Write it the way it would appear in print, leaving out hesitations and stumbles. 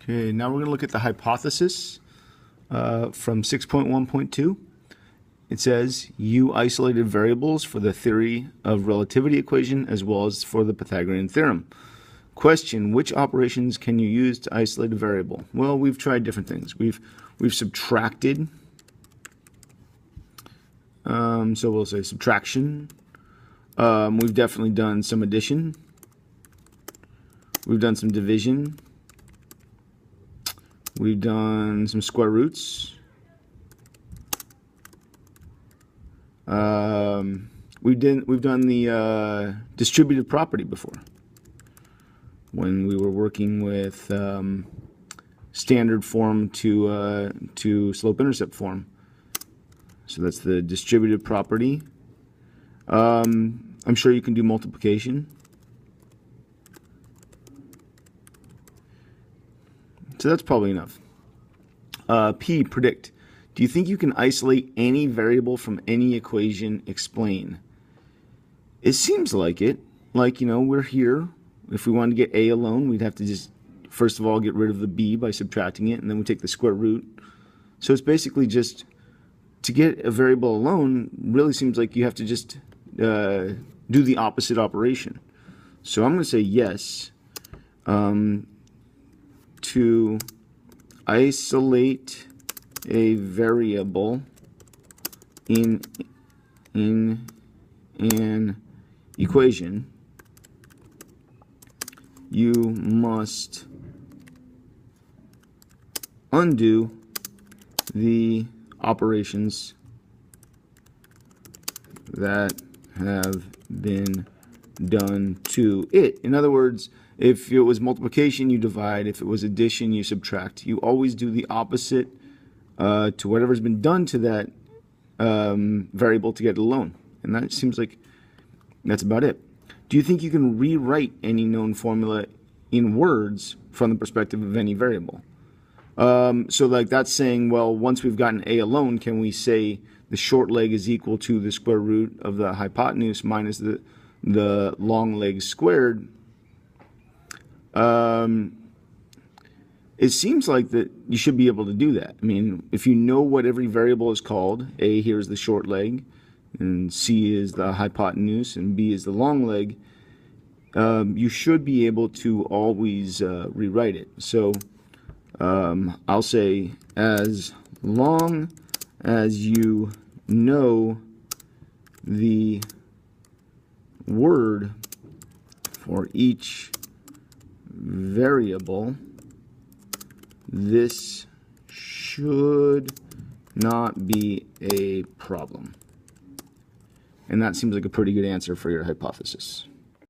Okay, now we're going to look at the hypothesis from 6.1.2. It says, you isolated variables for the theory of relativity equation as well as for the Pythagorean theorem. Question, which operations can you use to isolate a variable? Well, we've tried different things. We've subtracted, so we'll say subtraction. We've definitely done some addition. We've done some division. We've done some square roots. We've done the distributive property before when we were working with standard form to slope-intercept form. So that's the distributive property. I'm sure you can do multiplication. So that's probably enough. P, predict. Do you think you can isolate any variable from any equation? Explain. It seems like it. Like, we're here. If we wanted to get A alone, we'd have to just, first of all, get rid of the B by subtracting it, and then we take the square root. So it's basically just, to get a variable alone, really seems like you have to just do the opposite operation. So I'm going to say yes. To isolate a variable in an equation, you must undo the operations that have been done to it. In other words, if it was multiplication, you divide. If it was addition, you subtract. You always do the opposite to whatever's been done to that variable to get it alone. And that seems like that's about it. Do you think you can rewrite any known formula in words from the perspective of any variable? So like that's saying, well, once we've gotten A alone, can we say the short leg is equal to the square root of the hypotenuse minus the long leg squared? It seems like that you should be able to do that. I mean, if you know what every variable is called, A here is the short leg, and C is the hypotenuse, and B is the long leg, you should be able to always rewrite it. So I'll say, as long as you know the word for each variable, this should not be a problem. And that seems like a pretty good answer for your hypothesis.